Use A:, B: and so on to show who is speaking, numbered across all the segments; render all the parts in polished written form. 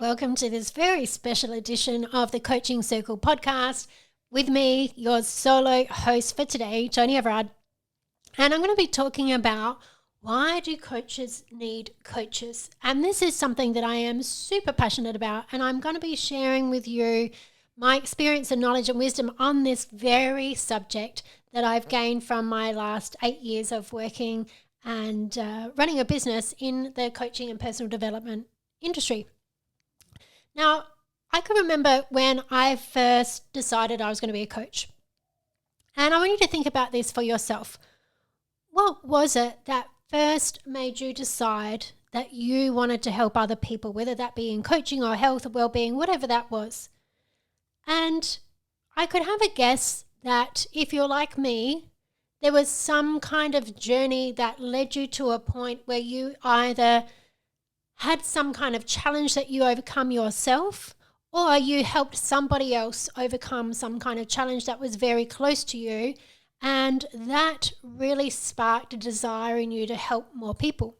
A: Welcome to this very special edition of the Coaching Circle podcast with me, your solo host for today, Toni Everard. And I'm going to be talking about why do coaches need coaches? And this is something that I am super passionate about, and I'm going to be sharing with you my experience and knowledge and wisdom on this very subject that I've gained from my last 8 years of working and running a business in the coaching and personal development industry. Now, I can remember when I first decided I was going to be a coach. And I want you to think about this for yourself. What was it that first made you decide that you wanted to help other people, whether that be in coaching or health or well-being, whatever that was? And I could have a guess that if you're like me, there was some kind of journey that led you to a point where you either had some kind of challenge that you overcome yourself, or you helped somebody else overcome some kind of challenge that was very close to you, and that really sparked a desire in you to help more people.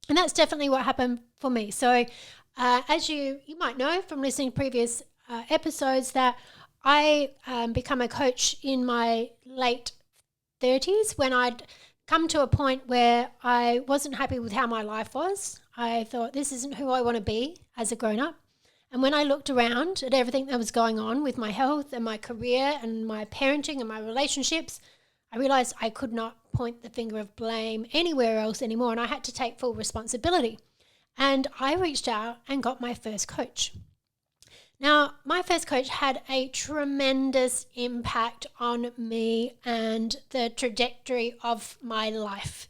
A: And that's definitely what happened for me. So as you might know from listening to previous episodes, that I become a coach in my late 30s when I'd come to a point where I wasn't happy with how my life was. I thought, this isn't who I want to be as a grown-up. And when I looked around at everything that was going on with my health and my career and my parenting and my relationships, I realized I could not point the finger of blame anywhere else anymore, and I had to take full responsibility. And I reached out and got my first coach. Now, my first coach had a tremendous impact on me and the trajectory of my life.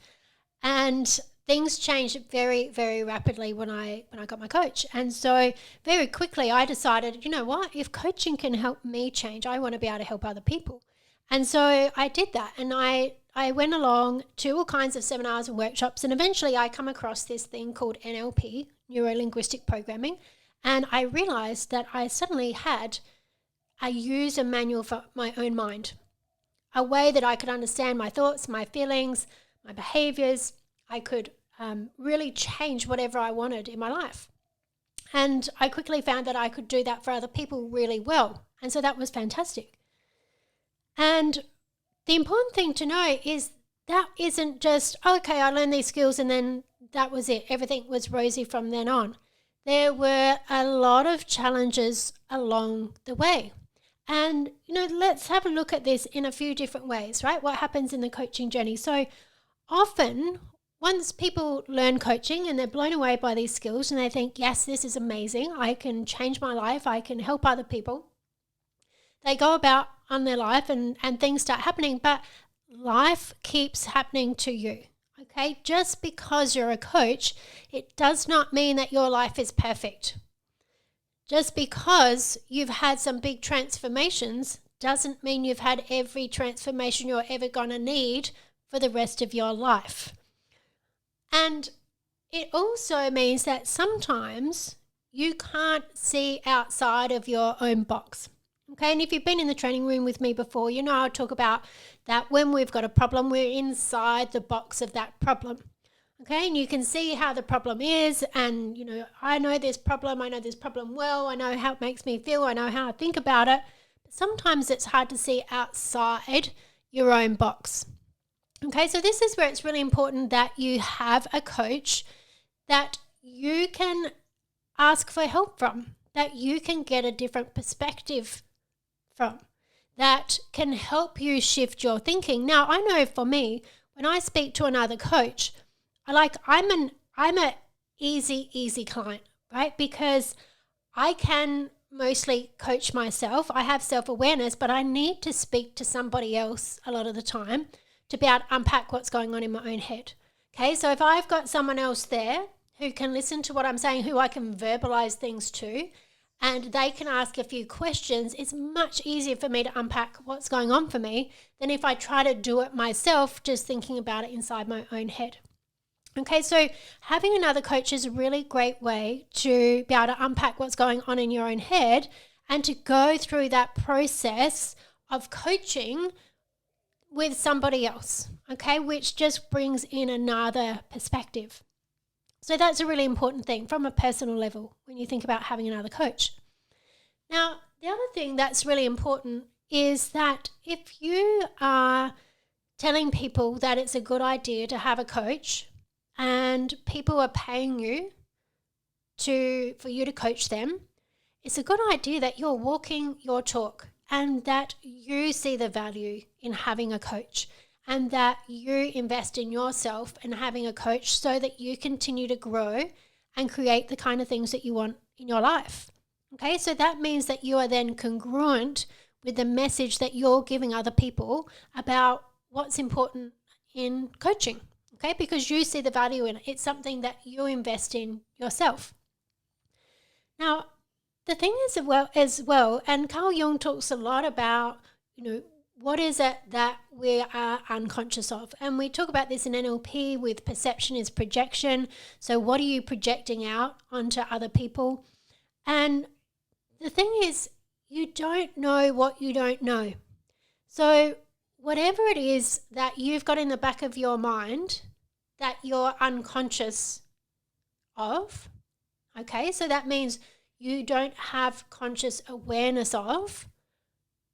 A: And things changed very, very rapidly when I got my coach. And so very quickly I decided, you know what, if coaching can help me change, I want to be able to help other people. And so I did that. And I went along to all kinds of seminars and workshops. And eventually I come across this thing called NLP, Neuro-Linguistic Programming. And I realized that I suddenly had a user manual for my own mind, a way that I could understand my thoughts, my feelings, my behaviors. I could really change whatever I wanted in my life. And I quickly found that I could do that for other people really well. And so that was fantastic. And the important thing to know is that isn't just, okay, I learned these skills and then that was it. Everything was rosy from then on. There were a lot of challenges along the way. And, let's have a look at this in a few different ways, right? What happens in the coaching journey? So often, once people learn coaching and they're blown away by these skills and they think, yes, this is amazing, I can change my life, I can help other people, they go about on their life and things start happening, but life keeps happening to you. Okay, just because you're a coach, it does not mean that your life is perfect. Just because you've had some big transformations doesn't mean you've had every transformation you're ever going to need for the rest of your life. And it also means that sometimes you can't see outside of your own box. Okay, and if you've been in the training room with me before, I talk about that when we've got a problem, we're inside the box of that problem. Okay, and you can see how the problem is, and I know this problem well, I know how it makes me feel, I know how I think about it, but sometimes it's hard to see outside your own box. Okay, so this is where it's really important that you have a coach that you can ask for help from, that you can get a different perspective from, that can help you shift your thinking. Now, I know for me, when I speak to another coach, I'm an easy client, right? Because I can mostly coach myself. I have self-awareness, but I need to speak to somebody else a lot of the time to be able to unpack what's going on in my own head. Okay, so if I've got someone else there who can listen to what I'm saying, who I can verbalize things to, and they can ask a few questions, it's much easier for me to unpack what's going on for me than if I try to do it myself, just thinking about it inside my own head. Okay, so having another coach is a really great way to be able to unpack what's going on in your own head and to go through that process of coaching with somebody else, okay, which just brings in another perspective. So that's a really important thing from a personal level when you think about having another coach. Now, the other thing that's really important is that if you are telling people that it's a good idea to have a coach and people are paying you for you to coach them, it's a good idea that you're walking your talk and that you see the value in having a coach and that you invest in yourself and having a coach so that you continue to grow and create the kind of things that you want in your life. Okay, so that means that you are then congruent with the message that you're giving other people about what's important in coaching, okay, because you see the value in it. It's something that you invest in yourself. Now, the thing is as well, and Carl Jung talks a lot about, what is it that we are unconscious of? And we talk about this in NLP with perception is projection. So what are you projecting out onto other people? And the thing is, you don't know what you don't know. So whatever it is that you've got in the back of your mind that you're unconscious of, okay, so that means you don't have conscious awareness of,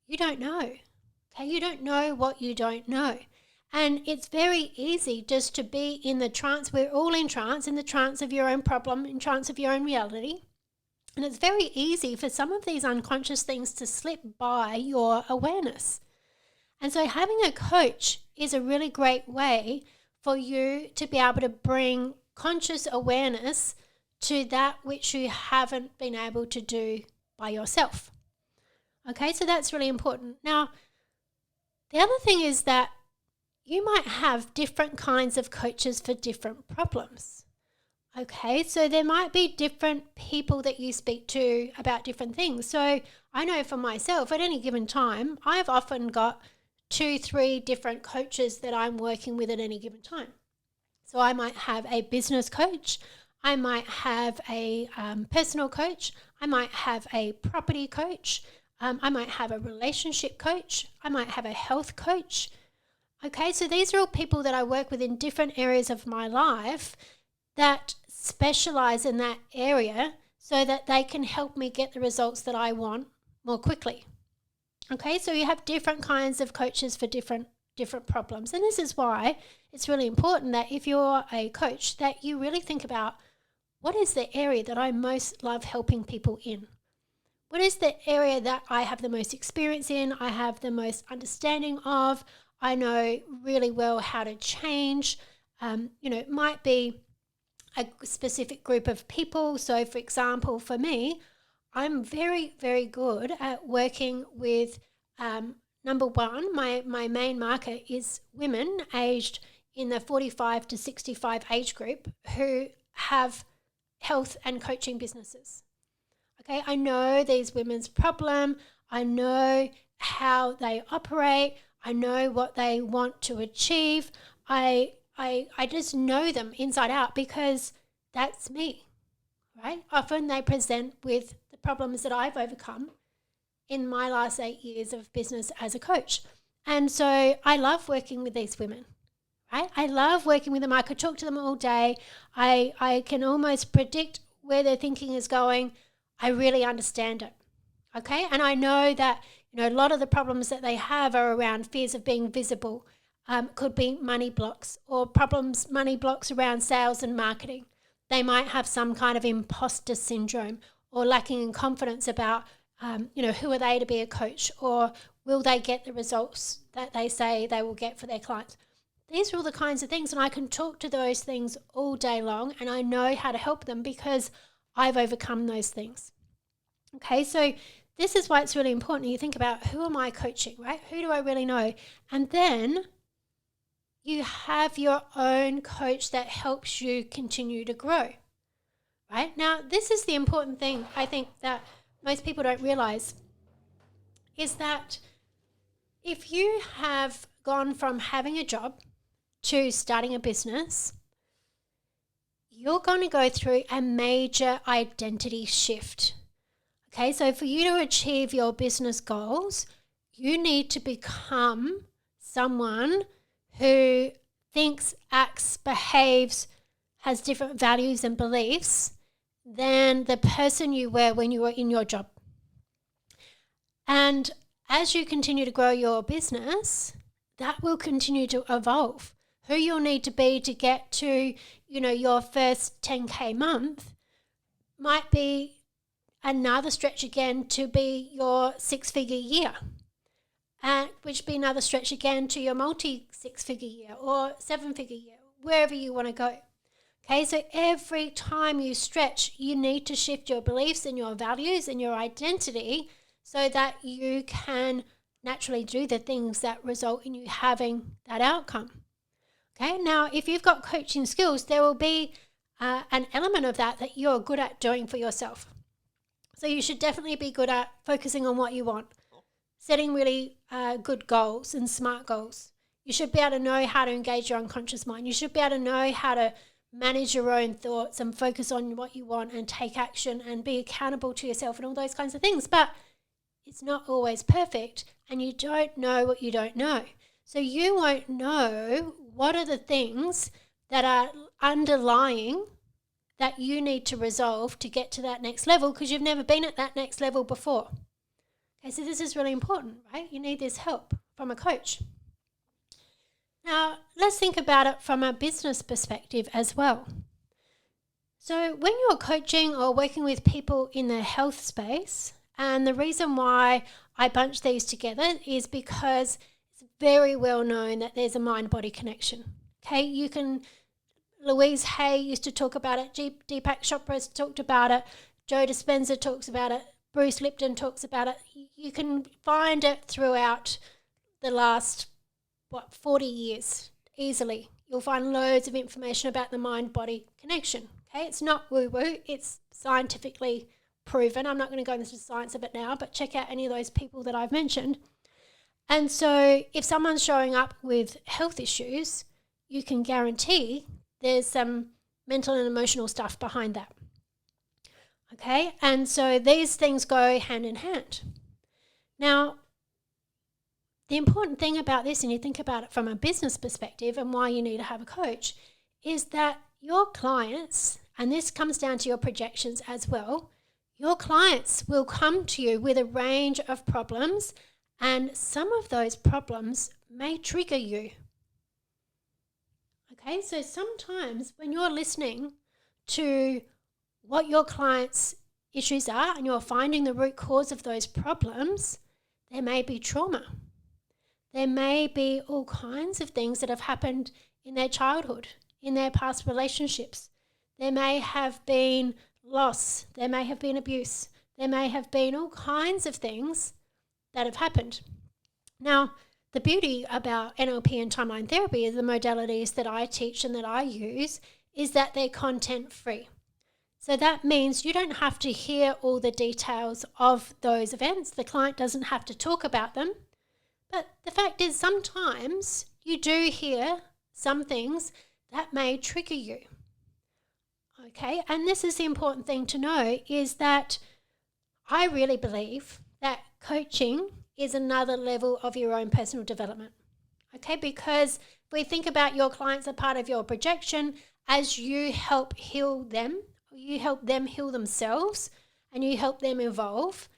A: you don't know. Okay, you don't know what you don't know. And it's very easy just to be in the trance. We're all in the trance of your own problem, in trance of your own reality. And it's very easy for some of these unconscious things to slip by your awareness. And so having a coach is a really great way for you to be able to bring conscious awareness to that which you haven't been able to do by yourself. Okay, so that's really important. Now, the other thing is that you might have different kinds of coaches for different problems. Okay, so there might be different people that you speak to about different things. So I know for myself, at any given time, I've often got 2-3 different coaches that I'm working with at any given time. So I might have a business coach, I might have a personal coach, I might have a property coach, I might have a relationship coach, I might have a health coach. Okay, so these are all people that I work with in different areas of my life that specialize in that area so that they can help me get the results that I want more quickly. Okay, so you have different kinds of coaches for different problems. And this is why it's really important that if you're a coach, that you really think about, what is the area that I most love helping people in? What is the area that I have the most experience in, I have the most understanding of, I know really well how to change? It might be a specific group of people. So for example, for me, I'm very, very good at working with, number one, my main market is women aged in the 45 to 65 age group who have health and coaching businesses. Okay, I know these women's problem. I know how they operate. I know what they want to achieve. I just know them inside out because that's me, right? Often they present with the problems that I've overcome in my last 8 years of business as a coach. And so I love working with these women, right? I love working with them. I could talk to them all day. I can almost predict where their thinking is going. I really understand it, okay? And I know that, a lot of the problems that they have are around fears of being visible, could be money blocks or money blocks around sales and marketing. They might have some kind of imposter syndrome or lacking in confidence about, who are they to be a coach, or will they get the results that they say they will get for their clients? These are all the kinds of things, and I can talk to those things all day long, and I know how to help them because I've overcome those things. Okay, so this is why it's really important you think about, who am I coaching, right? Who do I really know? And then you have your own coach that helps you continue to grow, right? Now, this is the important thing I think that most people don't realize, is that if you have gone from having a job to starting a business, you're going to go through a major identity shift. Okay, so for you to achieve your business goals, you need to become someone who thinks, acts, behaves, has different values and beliefs than the person you were when you were in your job. And as you continue to grow your business, that will continue to evolve. Who you'll need to be to get to, your first 10K month might be another stretch again to be your 6-figure year, which be another stretch again to your multi-6-figure year or 7-figure year, wherever you want to go. Okay, so every time you stretch, you need to shift your beliefs and your values and your identity so that you can naturally do the things that result in you having that outcome. Okay, now if you've got coaching skills, there will be an element of that you're good at doing for yourself. So you should definitely be good at focusing on what you want, setting really good goals and smart goals. You should be able to know how to engage your unconscious mind. You should be able to know how to manage your own thoughts and focus on what you want and take action and be accountable to yourself and all those kinds of things. But it's not always perfect, and you don't know what you don't know. So you won't know what are the things that are underlying that you need to resolve to get to that next level, because you've never been at that next level before. Okay, so this is really important, right? You need this help from a coach. Now, let's think about it from a business perspective as well. So when you're coaching or working with people in the health space, and the reason why I bunch these together is because it's very well known that there's a mind-body connection. Okay, Louise Hay used to talk about it, Deepak Chopra talked about it, Joe Dispenza talks about it, Bruce Lipton talks about it. You can find it throughout the last 40 years easily. You'll find loads of information about the mind-body connection. Okay, it's not woo-woo, it's scientifically proven. I'm not going to go into the science of it now, but check out any of those people that I've mentioned. And so if someone's showing up with health issues, you can guarantee there's some mental and emotional stuff behind that. Okay, and so these things go hand in hand. Now, the important thing about this, and you think about it from a business perspective and why you need to have a coach, is that your clients, and this comes down to your projections as well, your clients will come to you with a range of problems, and some of those problems may trigger you. Okay, so sometimes when you're listening to what your clients' issues are and you're finding the root cause of those problems, there may be trauma. There may be all kinds of things that have happened in their childhood, in their past relationships. There may have been loss. There may have been abuse. There may have been all kinds of things that have happened. Now, the beauty about NLP and timeline therapy is the modalities that I teach and that I use is that they're content free. So that means you don't have to hear all the details of those events. The client doesn't have to talk about them. But the fact is sometimes you do hear some things that may trigger you. Okay, and this is the important thing to know is that I really believe that coaching is another level of your own personal development. Okay, because if we think about your clients are part of your projection, as you help heal them, you help them heal themselves, and you help them evolve,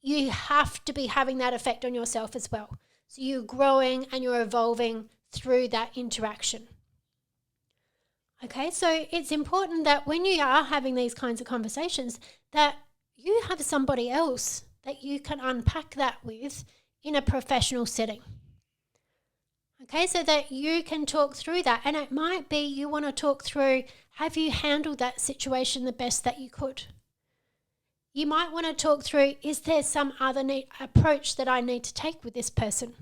A: you have to be having that effect on yourself as well. So you're growing and you're evolving through that interaction. Okay, so it's important that when you are having these kinds of conversations that you have somebody else that you can unpack that with in a professional setting. Okay, so that you can talk through that. And it might be you want to talk through, have you handled that situation the best that you could? You might want to talk through, is there some other approach that I need to take with this person?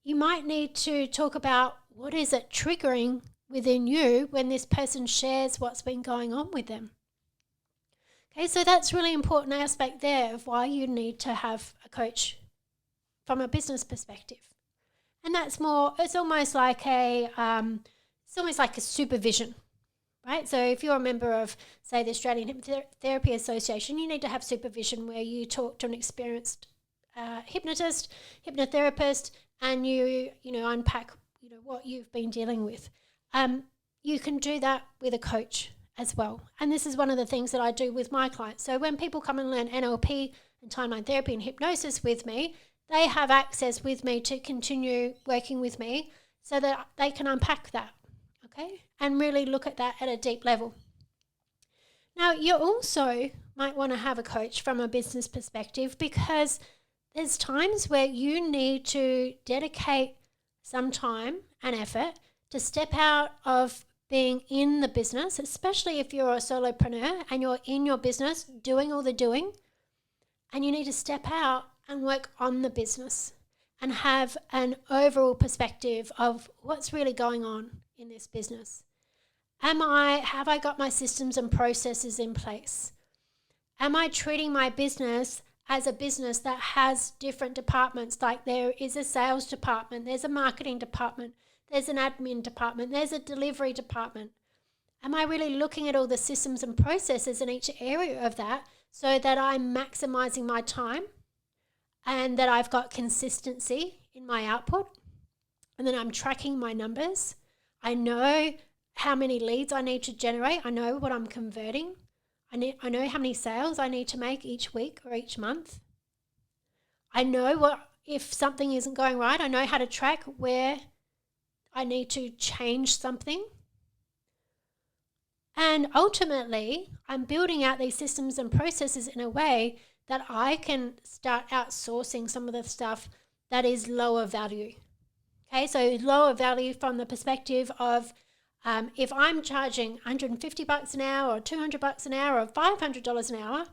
A: You might need to talk about what is it triggering within you when this person shares what's been going on with them. Okay, so that's really important aspect there of why you need to have a coach from a business perspective. And that's more, it's almost like a supervision. Right, so if you're a member of, say, the Australian Hypnotherapy Association, you need to have supervision where you talk to an experienced hypnotist, hypnotherapist, and you unpack what you've been dealing with. you can do that with a coach as well. And this is one of the things that I do with my clients. So when people come and learn NLP and timeline therapy and hypnosis with me, they have access with me to continue working with me so that they can unpack that, okay, and really look at that at a deep level. Now, you also might want to have a coach from a business perspective, because there's times where you need to dedicate some time and effort to step out of being in the business, especially if you're a solopreneur and you're in your business doing all the doing, and you need to step out and work on the business and have an overall perspective of what's really going on in this business. Have I got my systems and processes in place? Am I treating my business as a business that has different departments? Like there is a sales department, there's a marketing department, there's an admin department, there's a delivery department. Am I really looking at all the systems and processes in each area of that so that I'm maximizing my time and that I've got consistency in my output, and then I'm tracking my numbers? I know how many leads I need to generate. I know what I'm converting. I know how many sales I need to make each week or each month. I know what, if something isn't going right, I know how to track where I need to change something. And ultimately, I'm building out these systems and processes in a way that I can start outsourcing some of the stuff that is lower value. Okay, so lower value from the perspective of if I'm charging $150 an hour or $200 an hour or $500 an hour,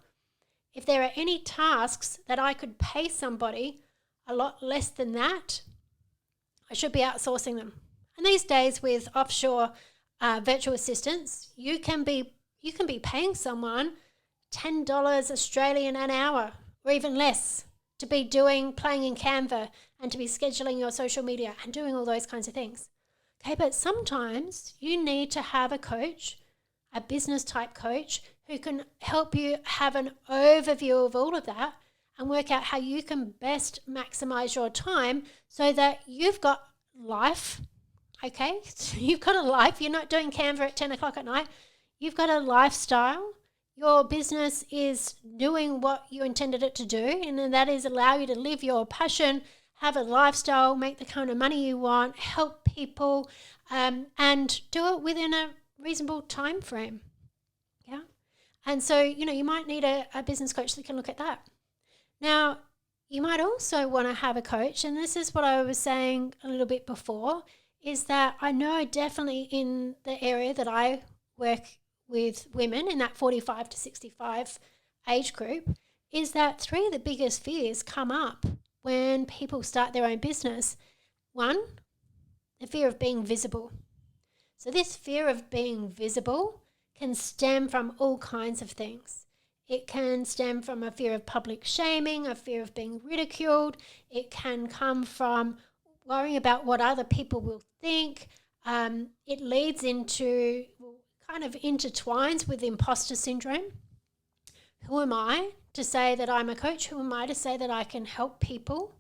A: if there are any tasks that I could pay somebody a lot less than that, I should be outsourcing them. And these days with offshore virtual assistants, you can be paying someone $10 Australian an hour or even less to be playing in Canva and to be scheduling your social media and doing all those kinds of things. Okay, but sometimes you need to have a coach, a business type coach, who can help you have an overview of all of that and work out how you can best maximize your time so that you've got life. Okay, so you've got a life. You're not doing Canva at 10 o'clock at night. You've got a lifestyle. Your business is doing what you intended it to do, and that is allow you to live your passion, have a lifestyle, make the kind of money you want, help people, and do it within a reasonable time frame. Yeah. And so, you might need a business coach that can look at that. Now, you might also want to have a coach, and this is what I was saying a little bit before, is that I know definitely in the area that I work with women in that 45 to 65 age group, is that three of the biggest fears come up when people start their own business. One, the fear of being visible. So this fear of being visible can stem from all kinds of things. It can stem from a fear of public shaming, a fear of being ridiculed. It can come from worrying about what other people will think. It leads into, kind of intertwines with imposter syndrome. Who am I to say that I'm a coach? Who am I to say that I can help people?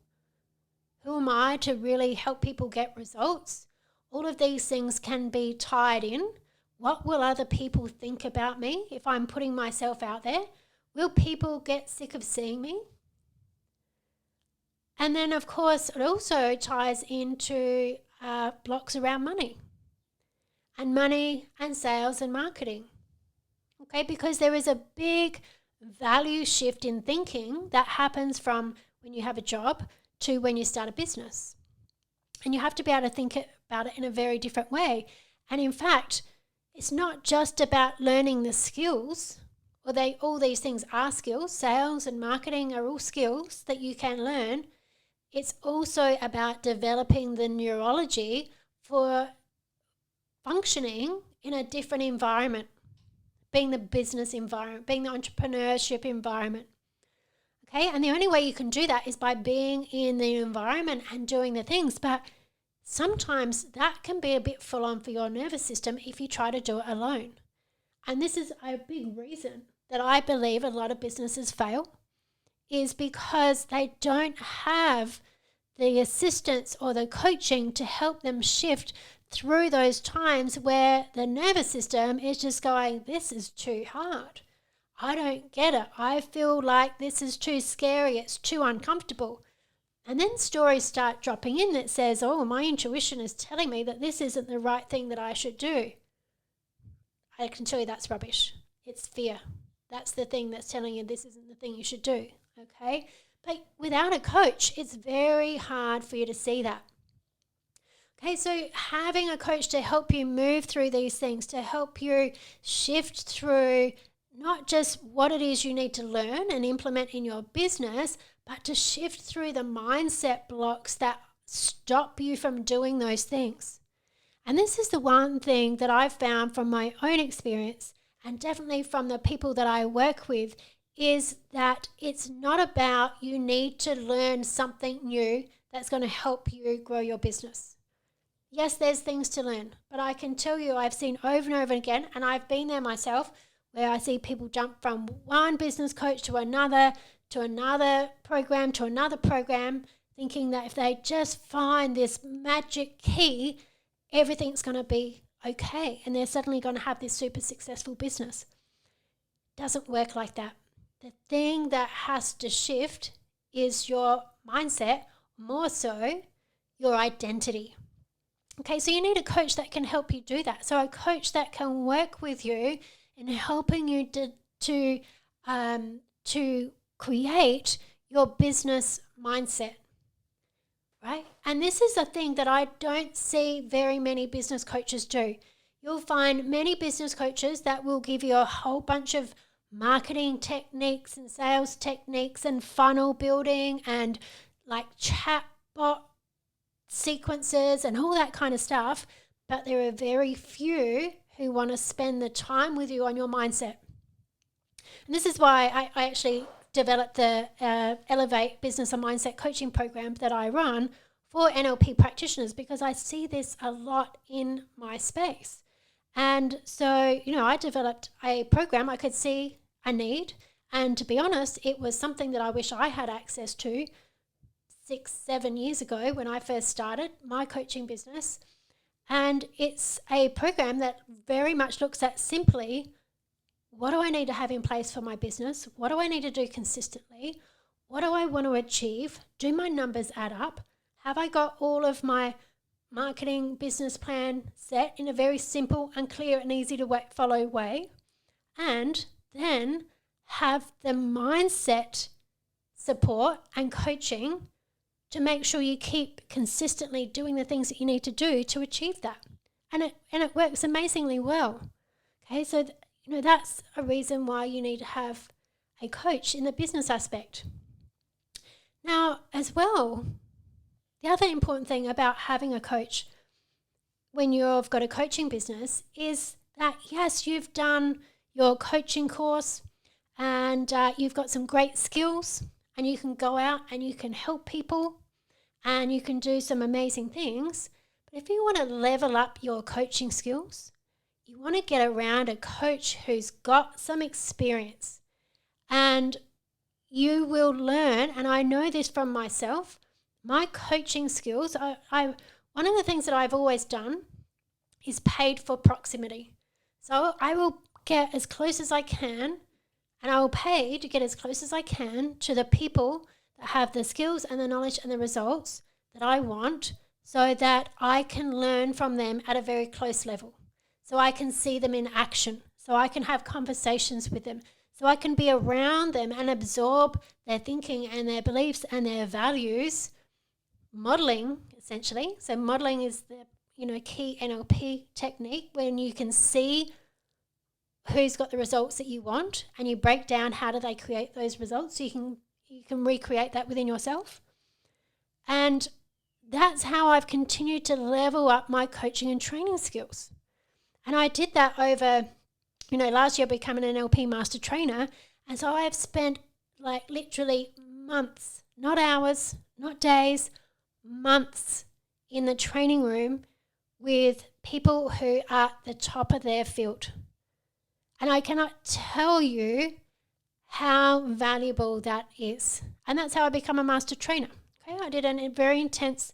A: Who am I to really help people get results? All of these things can be tied in. What will other people think about me if I'm putting myself out there? Will people get sick of seeing me? And then, of course, it also ties into blocks around money and sales and marketing. Okay, because there is a big value shift in thinking that happens from when you have a job to when you start a business. And you have to be able to think about it in a very different way. And in fact, it's not just about learning the skills, all these things are skills. Sales and marketing are all skills that you can learn. It's also about developing the neurology for functioning in a different environment, being the business environment, being the entrepreneurship environment. Okay, and the only way you can do that is by being in the environment and doing the things. But sometimes that can be a bit full on for your nervous system if you try to do it alone. And this is a big reason that I believe a lot of businesses fail, is because they don't have the assistance or the coaching to help them shift through those times where the nervous system is just going, this is too hard. I don't get it. I feel like this is too scary. It's too uncomfortable. And then stories start dropping in that says, oh, my intuition is telling me that this isn't the right thing that I should do. I can tell you that's rubbish. It's fear. That's the thing that's telling you this isn't the thing you should do, okay? But without a coach, it's very hard for you to see that. Okay, so having a coach to help you move through these things, to help you shift through not just what it is you need to learn and implement in your business, but to shift through the mindset blocks that stop you from doing those things. And this is the one thing that I've found from my own experience, and definitely from the people that I work with, is that it's not about you need to learn something new that's going to help you grow your business. Yes, there's things to learn, but I can tell you I've seen over and over again, and I've been there myself, where I see people jump from one business coach to another program, thinking that if they just find this magic key, everything's going to be okay, and they're suddenly going to have this super successful business. Doesn't work like that. The thing that has to shift is your mindset, more so your identity. Okay, so you need a coach that can help you do that. So a coach that can work with you in helping you to create your business mindset, right? And this is a thing that I don't see very many business coaches do. You'll find many business coaches that will give you a whole bunch of marketing techniques and sales techniques and funnel building and like chatbot sequences and all that kind of stuff, but there are very few who want to spend the time with you on your mindset. And this is why I actually developed the Elevate Business and Mindset Coaching Program that I run for NLP practitioners, because I see this a lot in my space. And so, I developed a program I could see a need, and to be honest, it was something that I wish I had access to 6-7 years ago when I first started my coaching business. And it's a program that very much looks at simply, what do I need to have in place for my business? What do I need to do consistently? What do I want to achieve? Do my numbers add up? Have I got all of my marketing business plan set in a very simple and clear and easy to follow way? And then have the mindset support and coaching to make sure you keep consistently doing the things that you need to do to achieve that. And it works amazingly well. Okay, so that's a reason why you need to have a coach in the business aspect. Now, as well, the other important thing about having a coach when you've got a coaching business is that, yes, you've done your coaching course and you've got some great skills, and you can go out and you can help people and you can do some amazing things. But if you want to level up your coaching skills, you want to get around a coach who's got some experience, and you will learn, and I know this from myself, my coaching skills, one of the things that I've always done is paid for proximity. So I will get as close as I can, and I will pay to get as close as I can to the people that have the skills and the knowledge and the results that I want, so that I can learn from them at a very close level. So I can see them in action, so I can have conversations with them, so I can be around them and absorb their thinking and their beliefs and their values, modeling essentially. So modeling is the key NLP technique, when you can see who's got the results that you want, and you break down how do they create those results, so you can recreate that within yourself. And that's how I've continued to level up my coaching and training skills. And I did that over, last year becoming an NLP Master Trainer. And so I've spent literally months, not hours, not days, months in the training room with people who are at the top of their field. And I cannot tell you how valuable that is. And that's how I become a master trainer. Okay, I did a very intense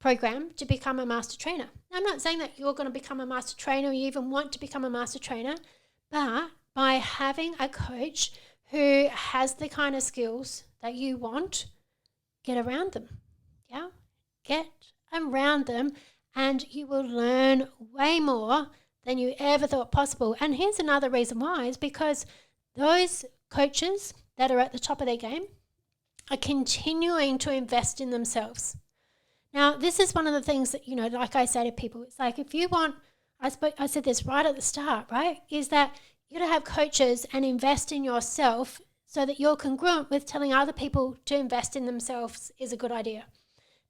A: program to become a master trainer. Now, I'm not saying that you're going to become a master trainer or you even want to become a master trainer, but by having a coach who has the kind of skills that you want, get around them. Yeah, get around them and you will learn way more than you ever thought possible. And here's another reason why, is because those coaches that are at the top of their game are continuing to invest in themselves. Now, this is one of the things that, like I say to people, it's like if you want, I said this right at the start, right, is that you got to have coaches and invest in yourself so that you're congruent with telling other people to invest in themselves is a good idea.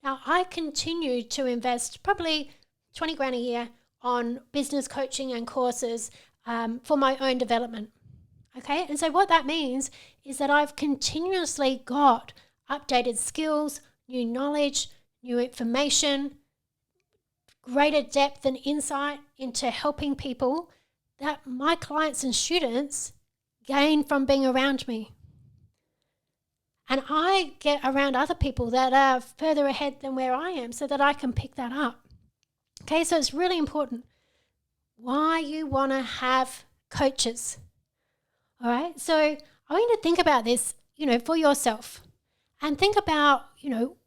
A: Now, I continue to invest probably 20 grand a year on business coaching and courses for my own development. Okay, and so what that means is that I've continuously got updated skills, new knowledge, new information, greater depth and insight into helping people that my clients and students gain from being around me. And I get around other people that are further ahead than where I am so that I can pick that up. Okay, so it's really important why you want to have coaches. All right, so I want you to think about this, for yourself, and think about,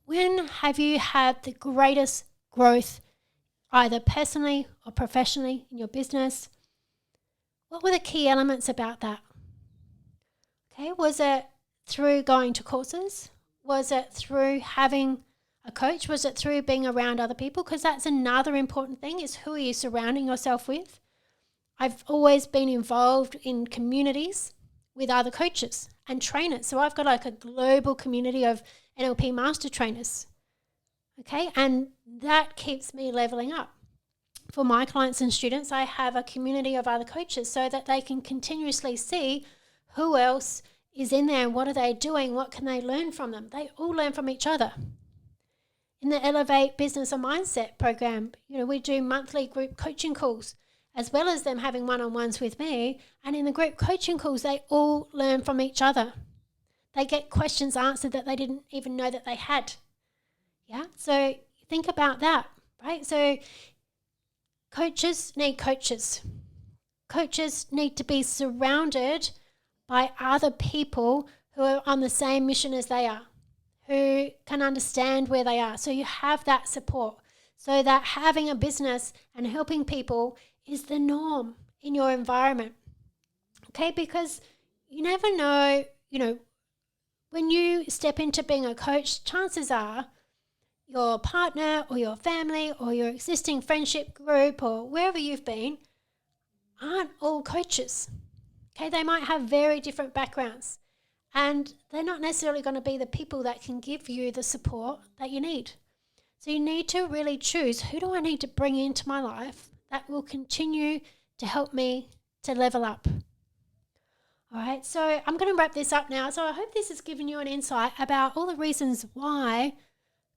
A: when have you had the greatest growth, either personally or professionally in your business? What were the key elements about that? Okay, was it through going to courses? Was it through having a coach? Was it through being around other people? Because that's another important thing, is who are you surrounding yourself with? I've always been involved in communities with other coaches and trainers. So I've got like a global community of NLP Master Trainers. Okay, and that keeps me leveling up. For my clients and students, I have a community of other coaches so that they can continuously see who else is in there and what are they doing, what can they learn from them. They all learn from each other. In the Elevate Business and Mindset program, we do monthly group coaching calls, as well as them having one-on-ones with me. And in the group coaching calls, they all learn from each other. They get questions answered that they didn't even know that they had. Yeah, so think about that, right? So coaches need coaches. Coaches need to be surrounded by other people who are on the same mission as they are, who can understand where they are. So you have that support, so that having a business and helping people is the norm in your environment. Okay, because you never know, when you step into being a coach, chances are your partner or your family or your existing friendship group or wherever you've been aren't all coaches. Okay, they might have very different backgrounds and they're not necessarily going to be the people that can give you the support that you need. So you need to really choose, who do I need to bring into my life that will continue to help me to level up? All right, so I'm going to wrap this up now. So I hope this has given you an insight about all the reasons why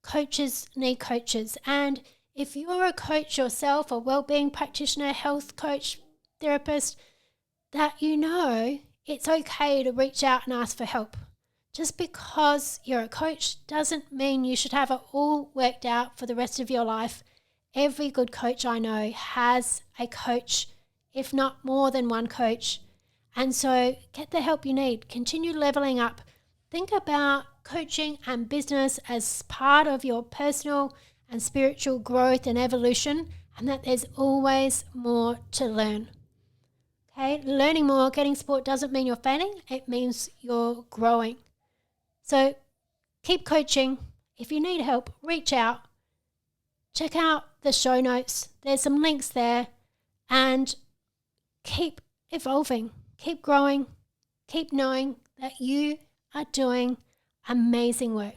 A: coaches need coaches. And if you're a coach yourself, a wellbeing practitioner, health coach, therapist, that it's okay to reach out and ask for help. Just because you're a coach doesn't mean you should have it all worked out for the rest of your life. Every good coach I know has a coach, if not more than one coach. And so get the help you need. Continue leveling up. Think about coaching and business as part of your personal and spiritual growth and evolution, and that there's always more to learn. Okay, learning more, getting support doesn't mean you're failing. It means you're growing. So keep coaching. If you need help, reach out. Check out the show notes. There's some links there. And keep evolving. Keep growing. Keep knowing that you are doing amazing work.